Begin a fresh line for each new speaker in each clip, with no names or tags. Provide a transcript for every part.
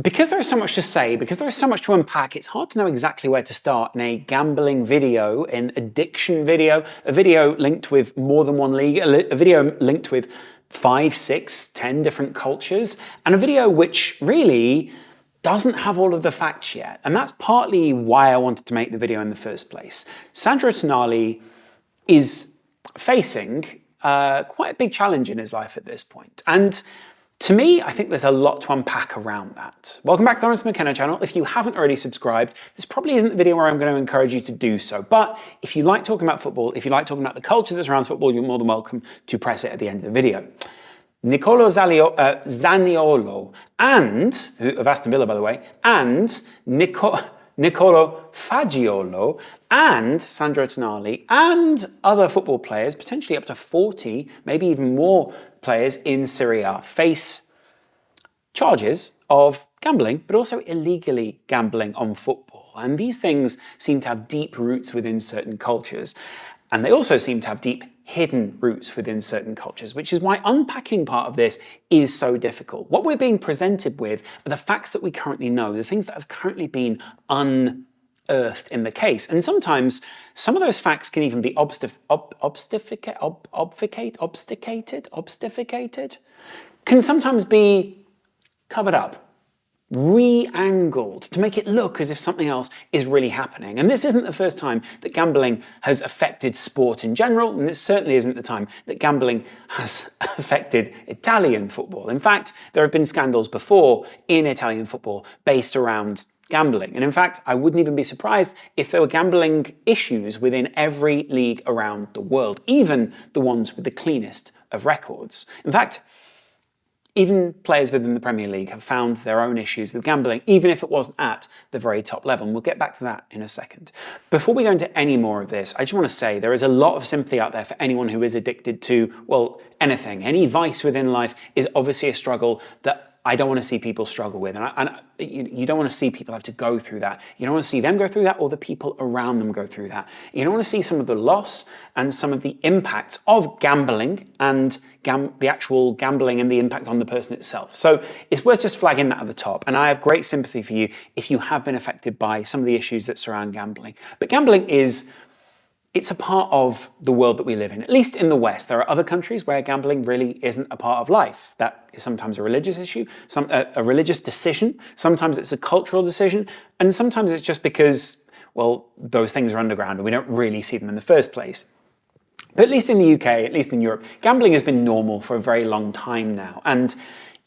Because there is so much to say, because there is so much to unpack, it's hard to know exactly where to start in a gambling video, an addiction video, a video linked with more than one league, a video linked with 5, 6, 10 different cultures, and a video which really doesn't have all of the facts yet. And that's partly why I wanted to make the video in the first place. Sandro Tonali is facing quite a big challenge in his life at this point. And to me, I think there's a lot to unpack around that. Welcome back to the Lawrence McKenna channel. If you haven't already subscribed, this probably isn't the video where I'm going to encourage you to do so. But if you like talking about football, if you like talking about the culture that surrounds football, you're more than welcome to press it at the end of the video. Nicolo Zaniolo, and, of Aston Villa by the way, and Nicolo Fagiolo, and Sandro Tonali, and other football players, potentially up to 40, maybe even more players in Serie A, face charges of gambling, but also illegally gambling on football. And these things seem to have deep roots within certain cultures. And they also seem to have deep hidden roots within certain cultures, which is why unpacking part of this is so difficult. What we're being presented with are the facts that we currently know, the things that have currently been unearthed in the case. And sometimes some of those facts can even be obfuscated, can sometimes be covered up, re-angled to make it look as if something else is really happening. And this isn't the first time that gambling has affected sport in general, and this certainly isn't the time that gambling has affected Italian football. In fact, there have been scandals before in Italian football based around gambling. And in fact, I wouldn't even be surprised if there were gambling issues within every league around the world, even the ones with the cleanest of records. In fact, even players within the Premier League have found their own issues with gambling, even if it wasn't at the very top level. And we'll get back to that in a second. Before we go into any more of this, I just want to say there is a lot of sympathy out there for anyone who is addicted to, well, anything. Any vice within life is obviously a struggle that I don't want to see people struggle with. And you don't want to see people have to go through that. You don't want to see them go through that or the people around them go through that. You don't want to see some of the loss and some of the impacts of gambling and the actual gambling and the impact on the person itself. So it's worth just flagging that at the top. And I have great sympathy for you if you have been affected by some of the issues that surround gambling. But gambling it's a part of the world that we live in, at least in the West. There are other countries where gambling really isn't a part of life. That is sometimes a religious issue, a religious decision. Sometimes it's a cultural decision. And sometimes it's just because, well, those things are underground and we don't really see them in the first place. But at least in the UK, at least in Europe, gambling has been normal for a very long time now. And,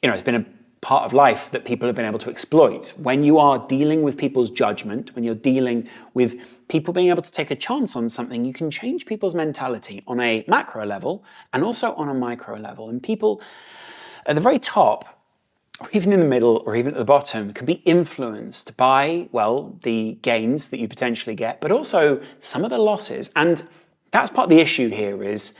it's been a part of life that people have been able to exploit. When you are dealing with people's judgment, when you're dealing with people being able to take a chance on something, you can change people's mentality on a macro level and also on a micro level. And people at the very top, or even in the middle, or even at the bottom, can be influenced by, well, the gains that you potentially get, but also some of the losses. And that's part of the issue here is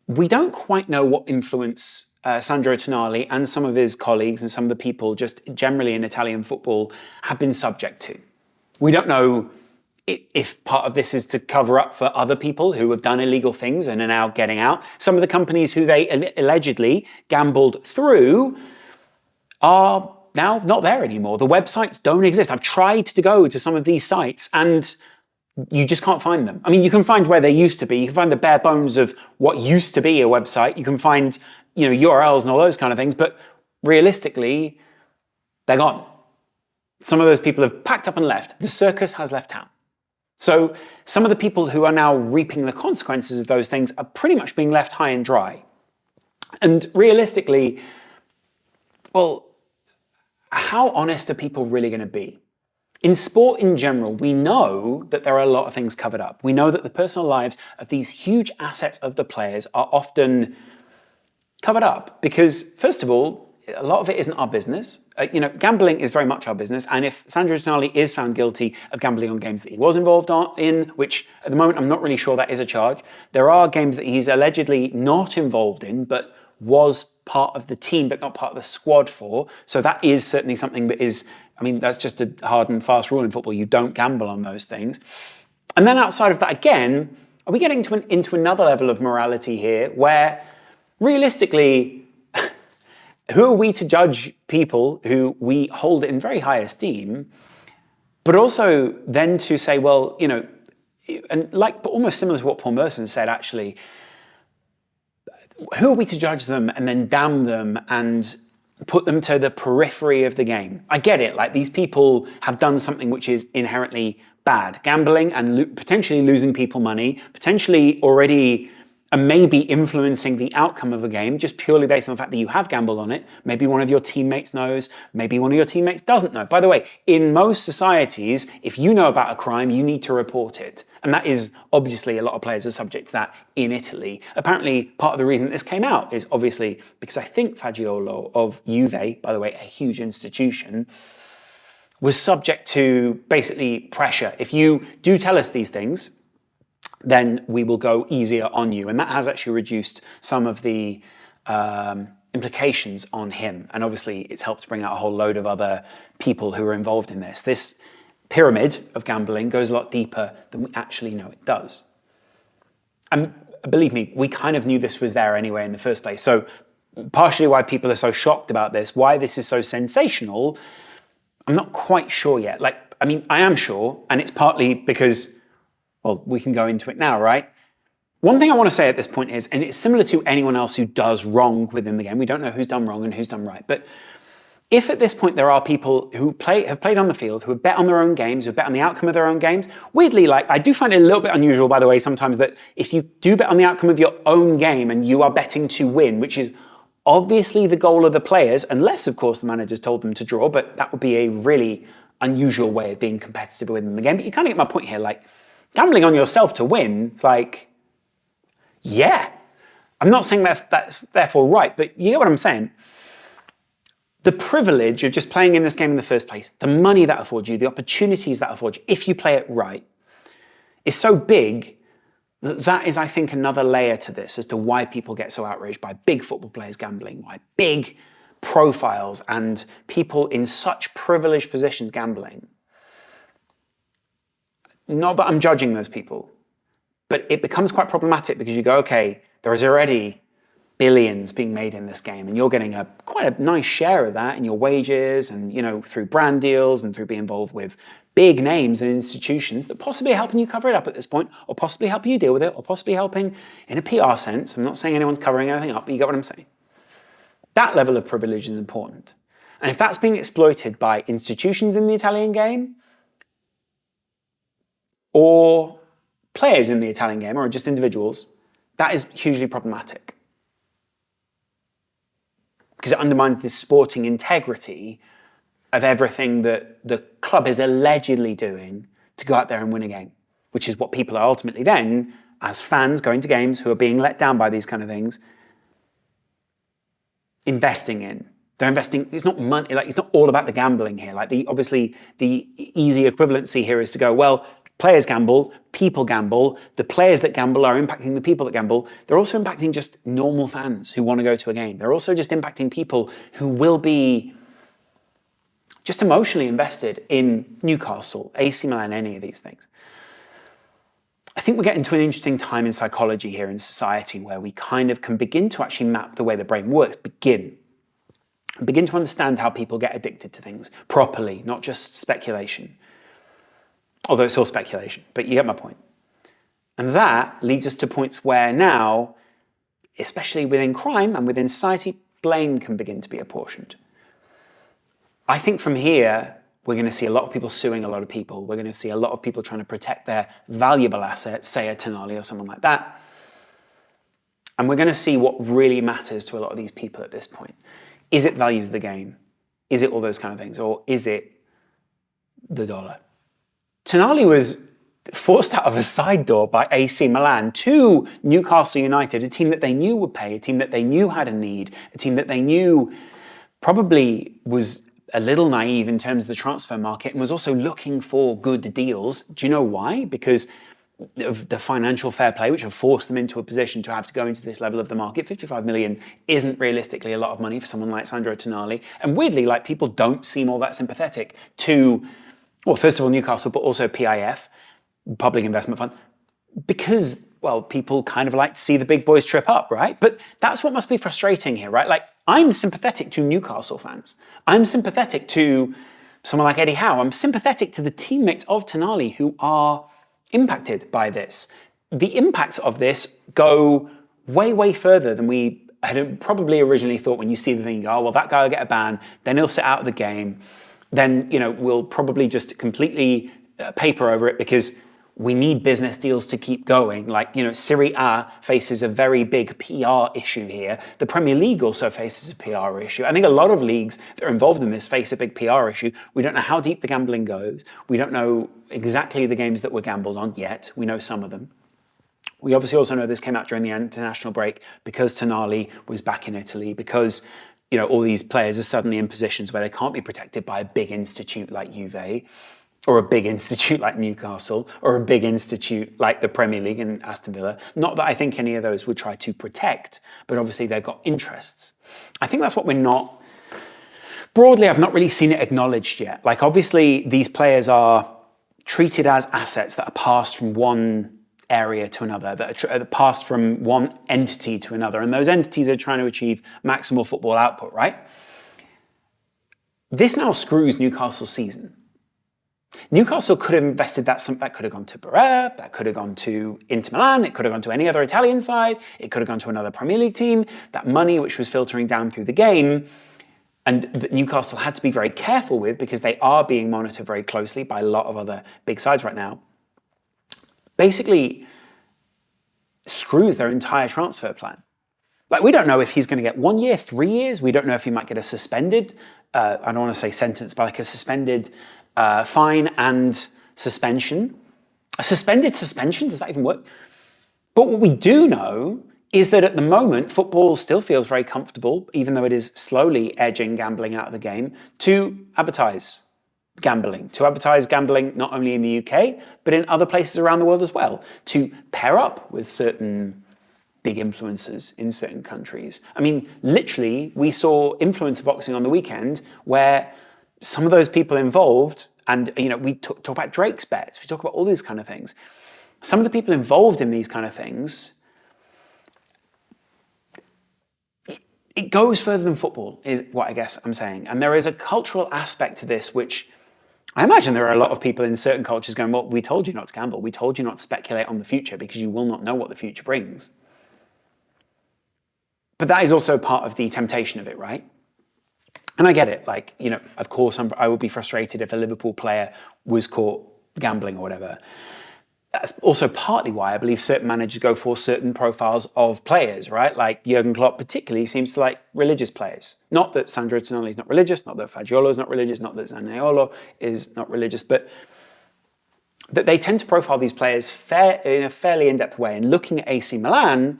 we don't quite know what influence Sandro Tonali and some of his colleagues and some of the people just generally in Italian football have been subject to. We don't know if part of this is to cover up for other people who have done illegal things and are now getting out. Some of the companies who they allegedly gambled through are now not there anymore. The websites don't exist. I've tried to go to some of these sites and you just can't find them. I mean, you can find where they used to be. You can find the bare bones of what used to be a website. You can find, URLs and all those kind of things, but realistically, they're gone. Some of those people have packed up and left. The circus has left town. So some of the people who are now reaping the consequences of those things are pretty much being left high and dry. And realistically, well, how honest are people really going to be? In sport in general, we know that there are a lot of things covered up. We know that the personal lives of these huge assets of the players are often covered up because, first of all, a lot of it isn't our business. Gambling is very much our business. And if Sandro Tonali is found guilty of gambling on games that he was involved in, which at the moment I'm not really sure that is a charge, there are games that he's allegedly not involved in, but was part of the team, but not part of the squad for. So that is certainly something that is, that's just a hard and fast rule in football. You don't gamble on those things. And then outside of that, again, are we getting into another level of morality here where realistically, who are we to judge people who we hold in very high esteem, but also then to say, well, you know, and like, but almost similar to what Paul Merson said, actually, who are we to judge them and then damn them and put them to the periphery of the game? I get it, like these people have done something which is inherently bad. Gambling and potentially losing people money, potentially already and maybe influencing the outcome of a game just purely based on the fact that you have gambled on it. Maybe one of your teammates knows, maybe one of your teammates doesn't know. By the way, in most societies, if you know about a crime, you need to report it. And that is obviously a lot of players are subject to that in Italy. Apparently, part of the reason that this came out is obviously because I think Fagiolo of Juve, by the way, a huge institution, was subject to basically pressure. If you do tell us these things, then we will go easier on you. And that has actually reduced some of the implications on him. And obviously it's helped bring out a whole load of other people who are involved in this. This pyramid of gambling goes a lot deeper than we actually know it does. And believe me, we kind of knew this was there anyway in the first place. So partially why people are so shocked about this, why this is so sensational, I'm not quite sure yet. Like, I mean, I am sure, and it's partly because, well, we can go into it now, right? One thing I want to say at this point is, and it's similar to anyone else who does wrong within the game, we don't know who's done wrong and who's done right, but if at this point there are people who have played on the field, who have bet on their own games, who have bet on the outcome of their own games, weirdly, like, I do find it a little bit unusual, by the way, sometimes that if you do bet on the outcome of your own game and you are betting to win, which is obviously the goal of the players, unless, of course, the manager's told them to draw, but that would be a really unusual way of being competitive within the game. But you kind of get my point here, like, gambling on yourself to win, it's like, yeah. I'm not saying that's therefore right, but you get what I'm saying. The privilege of just playing in this game in the first place, the money that affords you, the opportunities that affords you, if you play it right, is so big that is, I think, another layer to this as to why people get so outraged by big football players gambling, why big profiles and people in such privileged positions gambling. Not that I'm judging those people, but it becomes quite problematic because you go, okay, there is already billions being made in this game and you're getting quite a nice share of that in your wages and, you know, through brand deals and through being involved with big names and institutions that possibly are helping you cover it up at this point, or possibly helping you deal with it, or possibly helping in a PR sense. I'm not saying anyone's covering anything up, but you get what I'm saying. That level of privilege is important. And if that's being exploited by institutions in the Italian game, or players in the Italian game, or just individuals, that is hugely problematic. Because it undermines the sporting integrity of everything that the club is allegedly doing to go out there and win a game, which is what people are ultimately then, as fans going to games who are being let down by these kind of things, investing in. They're investing, it's not money, like it's not all about the gambling here. Like obviously the easy equivalency here is to go, well, players gamble, people gamble, the players that gamble are impacting the people that gamble. They're also impacting just normal fans who want to go to a game. They're also just impacting people who will be just emotionally invested in Newcastle, AC Milan, any of these things. I think we're getting to an interesting time in psychology here in society where we kind of can begin to actually map the way the brain works, begin to understand how people get addicted to things properly, not just speculation. Although it's all speculation, but you get my point. And that leads us to points where now, especially within crime and within society, blame can begin to be apportioned. I think from here, we're going to see a lot of people suing a lot of people. We're going to see a lot of people trying to protect their valuable assets, say a Tonali or someone like that. And we're going to see what really matters to a lot of these people at this point. Is it values of the game? Is it all those kind of things? Or is it the dollar? Tonali was forced out of a side door by AC Milan to Newcastle United, a team that they knew would pay, a team that they knew had a need, a team that they knew probably was a little naive in terms of the transfer market and was also looking for good deals. Do you know why? Because of the financial fair play, which have forced them into a position to have to go into this level of the market. 55 million isn't realistically a lot of money for someone like Sandro Tonali. And weirdly, like, people don't seem all that sympathetic to, well, first of all, Newcastle, but also PIF, Public Investment Fund, because well, people kind of like to see the big boys trip up, right? But that's what must be frustrating here, right? Like, I'm sympathetic to Newcastle fans. I'm sympathetic to someone like Eddie Howe. I'm sympathetic to the teammates of Tonali who are impacted by this. The impacts of this go way, way further than we had probably originally thought. When you see the thing, you go, oh, well, that guy will get a ban, then he'll sit out of the game. Then, we'll probably just completely paper over it because we need business deals to keep going. Like, Serie A faces a very big PR issue here. The Premier League also faces a PR issue. I think a lot of leagues that are involved in this face a big PR issue. We don't know how deep the gambling goes. We don't know exactly the games that were gambled on yet. We know some of them. We obviously also know this came out during the international break because Tonali was back in Italy, because all these players are suddenly in positions where they can't be protected by a big institute like Juve, or a big institute like Newcastle, or a big institute like the Premier League and Aston Villa. Not that I think any of those would try to protect, but obviously they've got interests. I think that's what we're not... Broadly, I've not really seen it acknowledged yet. Like, obviously, these players are treated as assets that are passed from one area to another, that are passed from one entity to another, and those entities are trying to achieve maximal football output, right? This now screws Newcastle's season. Newcastle could have invested that could have gone to Barrera, that could have gone to Inter Milan, it could have gone to any other Italian side, it could have gone to another Premier League team. That money which was filtering down through the game, and that Newcastle had to be very careful with because they are being monitored very closely by a lot of other big sides right now, basically screws their entire transfer plan. Like, we don't know if he's going to get 1 year, 3 years. We don't know if he might get a suspended, I don't want to say sentence, but like a suspended fine and suspension. A suspended suspension, does that even work? But what we do know is that at the moment, football still feels very comfortable, even though it is slowly edging gambling out of the game, to advertise gambling not only in the UK, but in other places around the world as well, to pair up with certain big influencers in certain countries. I mean, literally, we saw influencer boxing on the weekend where some of those people involved, and we talk about Drake's bets, we talk about all these kind of things. Some of the people involved in these kind of things, it goes further than football, is what I guess I'm saying. And there is a cultural aspect to this which I imagine there are a lot of people in certain cultures going, well, we told you not to gamble. We told you not to speculate on the future because you will not know what the future brings. But that is also part of the temptation of it, right? And I get it. Like, of course, I would be frustrated if a Liverpool player was caught gambling or whatever. That's also partly why I believe certain managers go for certain profiles of players, right? Like Jurgen Klopp particularly seems to like religious players. Not that Sandro Tonali is not religious, not that Fagiolo is not religious, not that Zaniolo is not religious, but that they tend to profile these players in a fairly in-depth way. And looking at AC Milan,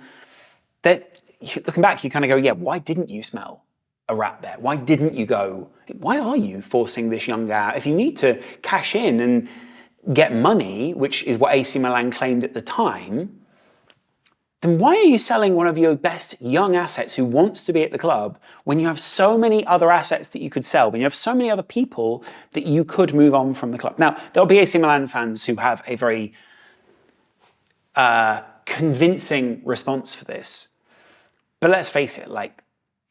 looking back, you kind of go, yeah, why didn't you smell a rat there? Why didn't you go, why are you forcing this young guy out? If you need to cash in and get money, which is what AC Milan claimed at the time, then why are you selling one of your best young assets who wants to be at the club when you have so many other assets that you could sell, when you have so many other people that you could move on from the club? Now, there'll be AC Milan fans who have a very convincing response for this. But let's face it, like,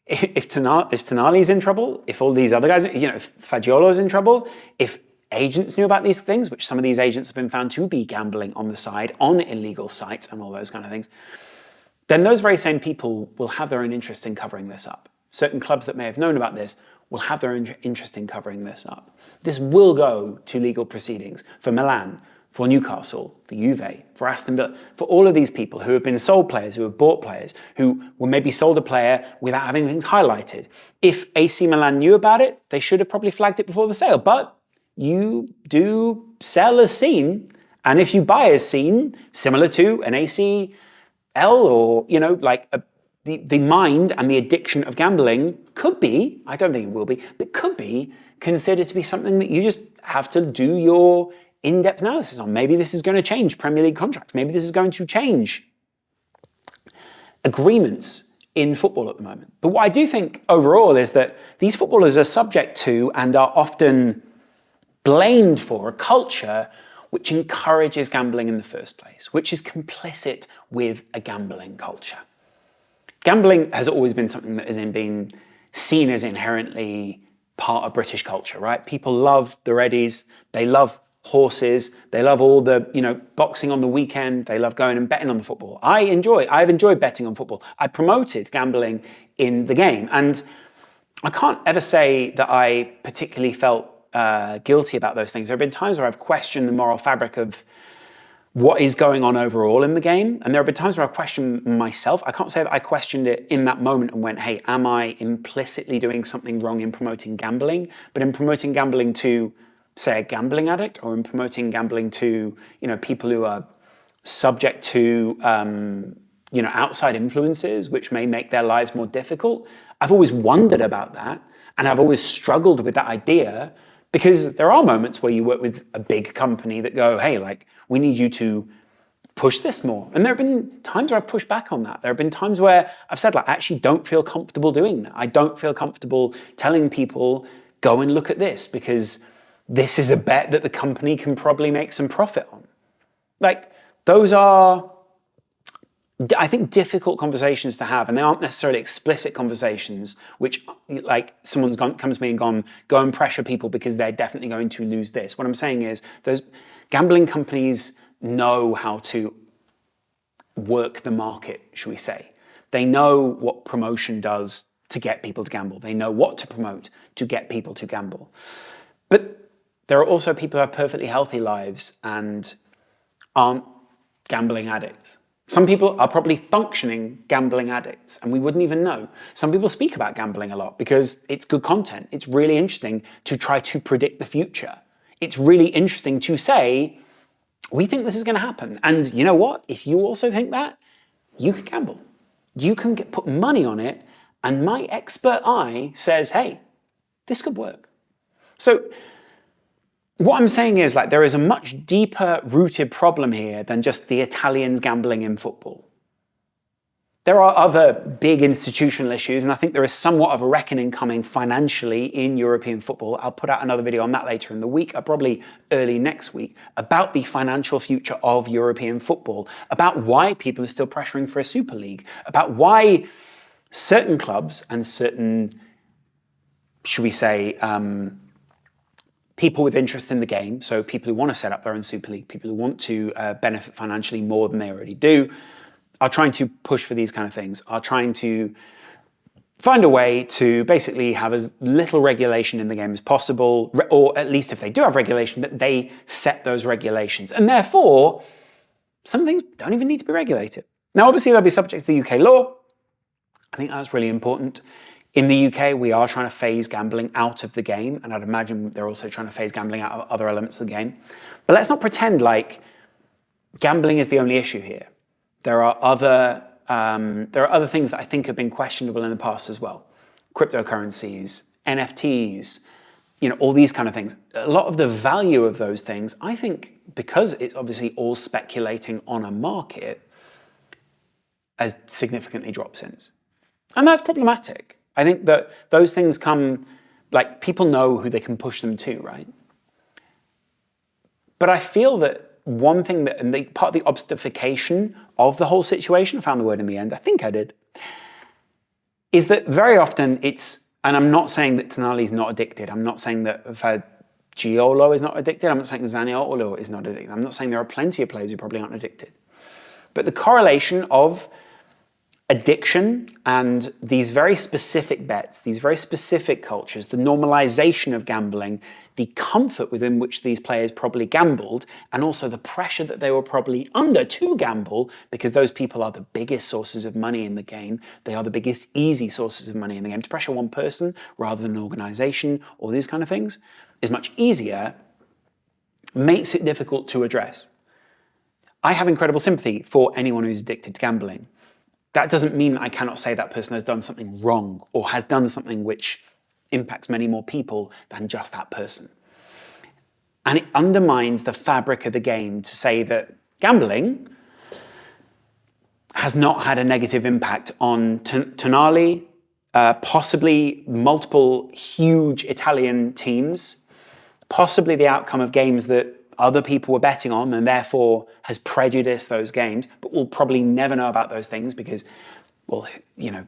if Tonali's in trouble, if all these other guys, if Fagiolo's in trouble, if agents knew about these things, which some of these agents have been found to be gambling on the side, on illegal sites and all those kind of things, then those very same people will have their own interest in covering this up. Certain clubs that may have known about this will have their own interest in covering this up. This will go to legal proceedings for Milan, for Newcastle, for Juve, for Aston Villa, for all of these people who have been sold players, who have bought players, who were maybe sold a player without having things highlighted. If AC Milan knew about it, they should have probably flagged it before the sale. But you do sell as seen, and if you buy as seen, similar to an ACL or, the mind and the addiction of gambling could be, I don't think it will be, but could be considered to be something that you just have to do your in-depth analysis on. Maybe this is going to change Premier League contracts. Maybe this is going to change agreements in football at the moment. But what I do think overall is that these footballers are subject to and are often blamed for a culture which encourages gambling in the first place, which is complicit with a gambling culture. Gambling has always been something that has been seen as inherently part of British culture, right? People love the Reddies, they love horses, they love all the, boxing on the weekend, they love going and betting on the football. I've enjoyed betting on football. I promoted gambling in the game, and I can't ever say that I particularly felt guilty about those things. There have been times where I've questioned the moral fabric of what is going on overall in the game, and there have been times where I've questioned myself. I can't say that I questioned it in that moment and went, hey, am I implicitly doing something wrong in promoting gambling? But in promoting gambling to, say, a gambling addict, or in promoting gambling to, people who are subject to, outside influences, which may make their lives more difficult. I've always wondered about that, and I've always struggled with that idea, because there are moments where you work with a big company that go, hey, we need you to push this more. And there have been times where I've pushed back on that. There have been times where I've said, I actually don't feel comfortable doing that. I don't feel comfortable telling people, go and look at this, because this is a bet that the company can probably make some profit on. Those are, I think, difficult conversations to have, and they aren't necessarily explicit conversations, which, someone's come to me and gone, go and pressure people because they're definitely going to lose this. What I'm saying is, those gambling companies know how to work the market, should we say. They know what promotion does to get people to gamble. They know what to promote to get people to gamble. But there are also people who have perfectly healthy lives and aren't gambling addicts. Some people are probably functioning gambling addicts, and we wouldn't even know. Some people speak about gambling a lot because it's good content. It's really interesting to try to predict the future. It's really interesting to say, we think this is going to happen. And you know what? If you also think that, you can gamble. You can put money on it, and my expert eye says, hey, this could work. So what I'm saying is, there is a much deeper rooted problem here than just the Italians gambling in football. There are other big institutional issues, and I think there is somewhat of a reckoning coming financially in European football. I'll put out another video on that later in the week, probably early next week, about the financial future of European football, about why people are still pressuring for a Super League, about why certain clubs and certain, should we say, people with interest in the game, so people who want to set up their own Super League, people who want to benefit financially more than they already do, are trying to push for these kind of things, are trying to find a way to basically have as little regulation in the game as possible, or at least if they do have regulation, that they set those regulations. And therefore, some things don't even need to be regulated. Now, obviously, they'll be subject to the UK law. I think that's really important. In the UK, we are trying to phase gambling out of the game, and I'd imagine they're also trying to phase gambling out of other elements of the game. But let's not pretend like gambling is the only issue here. There are other things that I think have been questionable in the past as well. Cryptocurrencies, NFTs, all these kind of things. A lot of the value of those things, I think, because it's obviously all speculating on a market, has significantly dropped since. And that's problematic. I think that those things come, people know who they can push them to, right? But I feel that one thing that, and part of the obfuscation of the whole situation, I found the word in the end, I think I did, is that very often it's, and I'm not saying that Tonali is not addicted, I'm not saying that Giolo is not addicted, I'm not saying Zaniolo is not addicted, I'm not saying there are plenty of players who probably aren't addicted. But the correlation of addiction and these very specific bets, these very specific cultures, the normalization of gambling, the comfort within which these players probably gambled, and also the pressure that they were probably under to gamble, because those people are the biggest sources of money in the game. They are the biggest easy sources of money in the game. To pressure one person rather than an organization, all these kind of things, is much easier, makes it difficult to address. I have incredible sympathy for anyone who's addicted to gambling. That doesn't mean that I cannot say that person has done something wrong or has done something which impacts many more people than just that person. And it undermines the fabric of the game to say that gambling has not had a negative impact on Tonali, possibly multiple huge Italian teams, possibly the outcome of games that other people were betting on and therefore has prejudiced those games, but we'll probably never know about those things because, well,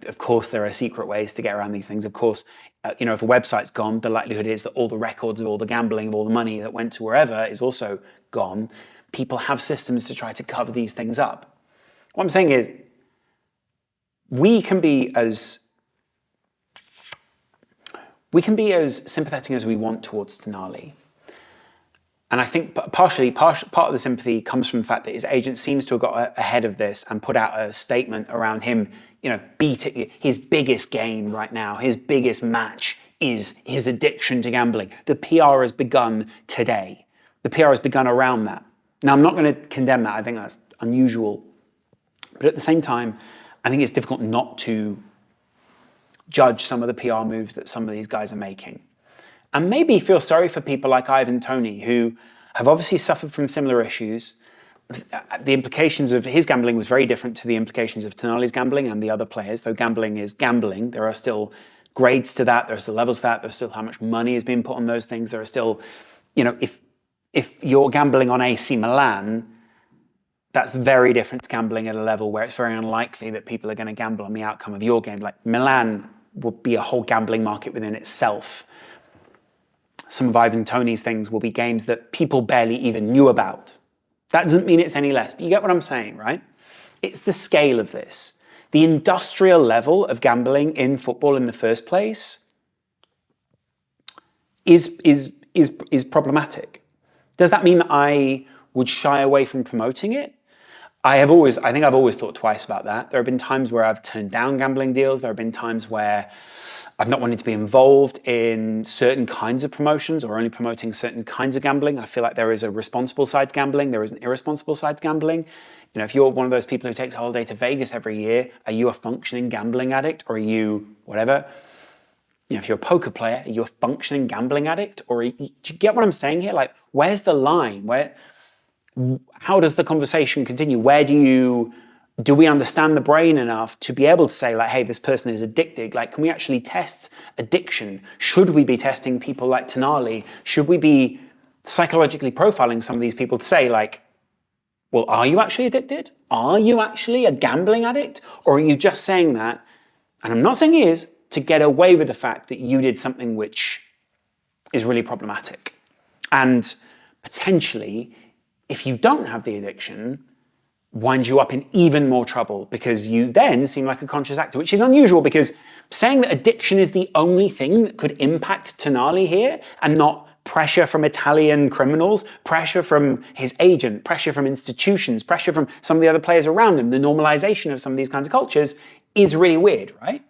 of course there are secret ways to get around these things. Of course, if a website's gone, the likelihood is that all the records of all the gambling, of all the money that went to wherever is also gone. People have systems to try to cover these things up. What I'm saying is, we can be as sympathetic as we want towards Tonali. And I think part of the sympathy comes from the fact that his agent seems to have got ahead of this and put out a statement around him, beating his biggest game right now, his biggest match is his addiction to gambling. The PR has begun today. The PR has begun around that. Now, I'm not going to condemn that. I think that's unusual. But at the same time, I think it's difficult not to judge some of the PR moves that some of these guys are making. And maybe feel sorry for people like Ivan Toney, who have obviously suffered from similar issues. The implications of his gambling was very different to the implications of Tonali's gambling and the other players. Though gambling is gambling, there are still grades to that, there are still levels to that, there's still how much money is being put on those things. There are still, if you're gambling on AC Milan, that's very different to gambling at a level where it's very unlikely that people are going to gamble on the outcome of your game. Like Milan would be a whole gambling market within itself. Some of Ivan Toney's things will be games that people barely even knew about. That doesn't mean it's any less, but you get what I'm saying, right? It's the scale of this. The industrial level of gambling in football in the first place is problematic. Does that mean that I would shy away from promoting it? I think I've always thought twice about that. There have been times where I've turned down gambling deals. There have been times where I've not wanted to be involved in certain kinds of promotions or only promoting certain kinds of gambling. I feel like there is a responsible side to gambling. There is an irresponsible side to gambling. If you're one of those people who takes a holiday to Vegas every year, are you a functioning gambling addict or are you whatever? If you're a poker player, are you a functioning gambling addict? Or do you get what I'm saying here? Like, where's the line? How does the conversation continue? Do we understand the brain enough to be able to say, like, hey, this person is addicted? Like, can we actually test addiction? Should we be testing people like Tonali? Should we be psychologically profiling some of these people to say, like, well, are you actually addicted? Are you actually a gambling addict? Or are you just saying that, and I'm not saying he is, to get away with the fact that you did something which is really problematic? And potentially, if you don't have the addiction, wind you up in even more trouble because you then seem like a conscious actor, which is unusual because saying that addiction is the only thing that could impact Tonali here and not pressure from Italian criminals, pressure from his agent, pressure from institutions, pressure from some of the other players around him, the normalization of some of these kinds of cultures is really weird, right?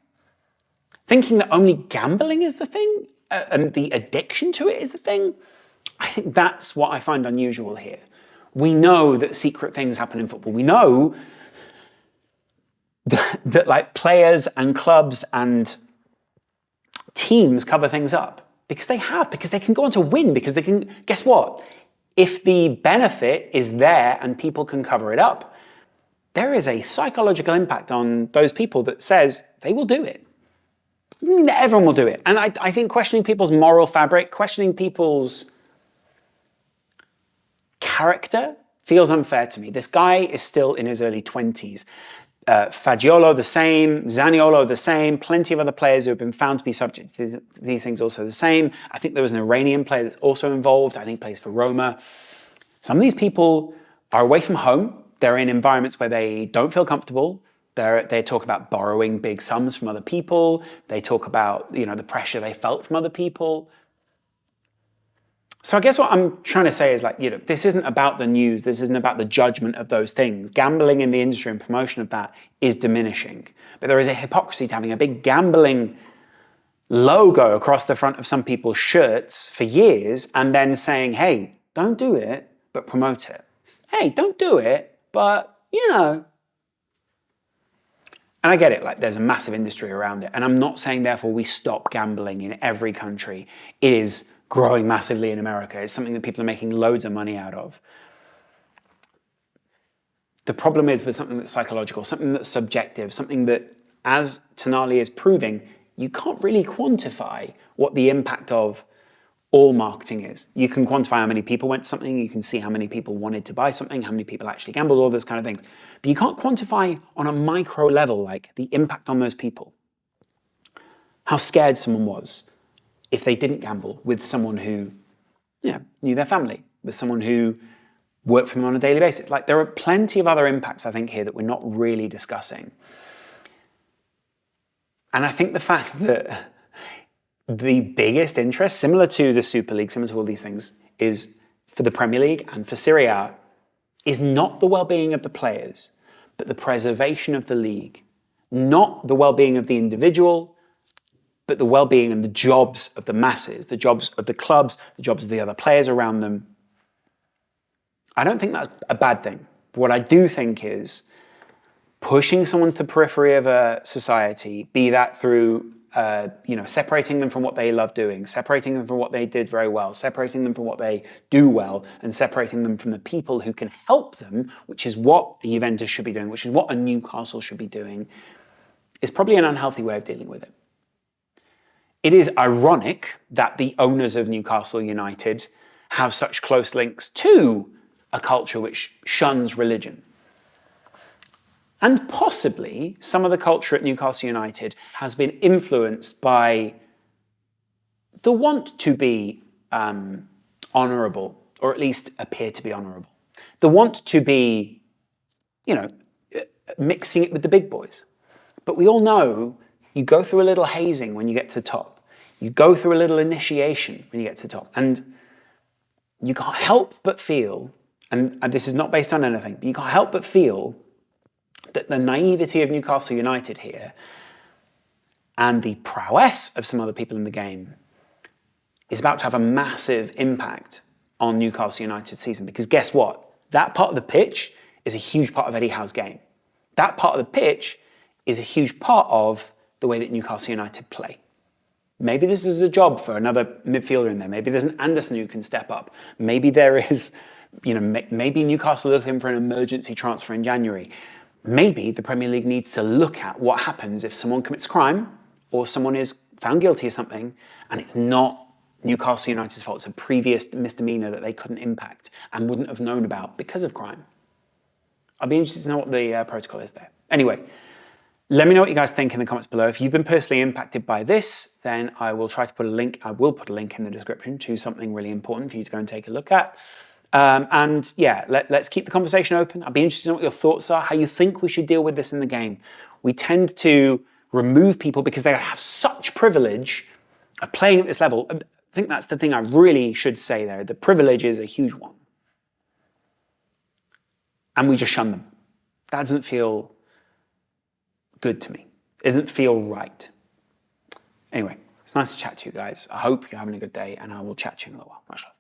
Thinking that only gambling is the thing and the addiction to it is the thing, I think that's what I find unusual here. We know that secret things happen in football. We know that like players and clubs and teams cover things up because they can go on to win, because they can, guess what? If the benefit is there and people can cover it up, there is a psychological impact on those people that says they will do it. I mean that everyone will do it. And I think questioning people's moral fabric, questioning people's character feels unfair to me. This guy is still in his early 20s. Fagiolo the same, Zaniolo the same, plenty of other players who have been found to be subject to these things also the same. I think there was an Iranian player that's also involved. I think plays for Roma. Some of these people are away from home. They're in environments where they don't feel comfortable. They talk about borrowing big sums from other people. They talk about, the pressure they felt from other people. So I guess what I'm trying to say is this isn't about the news. This isn't about the judgment of those things. Gambling in the industry and promotion of that is diminishing. But there is a hypocrisy to having a big gambling logo across the front of some people's shirts for years and then saying, hey, don't do it, but promote it. Hey, don't do it, but, And I get it, there's a massive industry around it. And I'm not saying, therefore, we stop gambling in every country. It is growing massively in America. It's something that people are making loads of money out of. The problem is with something that's psychological, something that's subjective, something that, as Tonali is proving, you can't really quantify what the impact of all marketing is. You can quantify how many people went to something, you can see how many people wanted to buy something, how many people actually gambled, all those kind of things. But you can't quantify on a micro level, like the impact on those people. How scared someone was if they didn't gamble with someone who knew their family, with someone who worked for them on a daily basis. Like, there are plenty of other impacts, I think, here that we're not really discussing. And I think the fact that the biggest interest, similar to the Super League, similar to all these things, is for the Premier League and for Serie A, is not the well-being of the players, but the preservation of the league. Not the well-being of the individual, but the well-being and the jobs of the masses, the jobs of the clubs, the jobs of the other players around them. I don't think that's a bad thing. But what I do think is pushing someone to the periphery of a society, be that through separating them from what they love doing, separating them from what they did very well, separating them from what they do well, and separating them from the people who can help them, which is what a Juventus should be doing, which is what a Newcastle should be doing, is probably an unhealthy way of dealing with it. It is ironic that the owners of Newcastle United have such close links to a culture which shuns religion. And possibly some of the culture at Newcastle United has been influenced by the want to be honourable, or at least appear to be honourable. The want to be, mixing it with the big boys. But we all know you go through a little hazing when you get to the top. You go through a little initiation when you get to the top. And you can't help but feel, and this is not based on anything, but you can't help but feel that the naivety of Newcastle United here and the prowess of some other people in the game is about to have a massive impact on Newcastle United's season. Because guess what? That part of the pitch is a huge part of Eddie Howe's game. That part of the pitch is a huge part of the way that Newcastle United play. Maybe this is a job for another midfielder in there. Maybe there's an Anderson who can step up. Maybe there is, maybe Newcastle looking for an emergency transfer in January. Maybe the Premier League needs to look at what happens if someone commits crime or someone is found guilty of something and it's not Newcastle United's fault. It's a previous misdemeanor that they couldn't impact and wouldn't have known about because of crime. I'll be interested to know what the protocol is there. Anyway, let me know what you guys think in the comments below. If you've been personally impacted by this, then I will try to put a link. I will put a link in the description to something really important for you to go and take a look at. Let's keep the conversation open. I'd be interested in what your thoughts are, how you think we should deal with this in the game. We tend to remove people because they have such privilege of playing at this level. I think that's the thing I really should say there. The privilege is a huge one. And we just shun them. That doesn't feel good to me. It doesn't feel right. Anyway, it's nice to chat to you guys. I hope you're having a good day, and I will chat to you in a little while. Much love.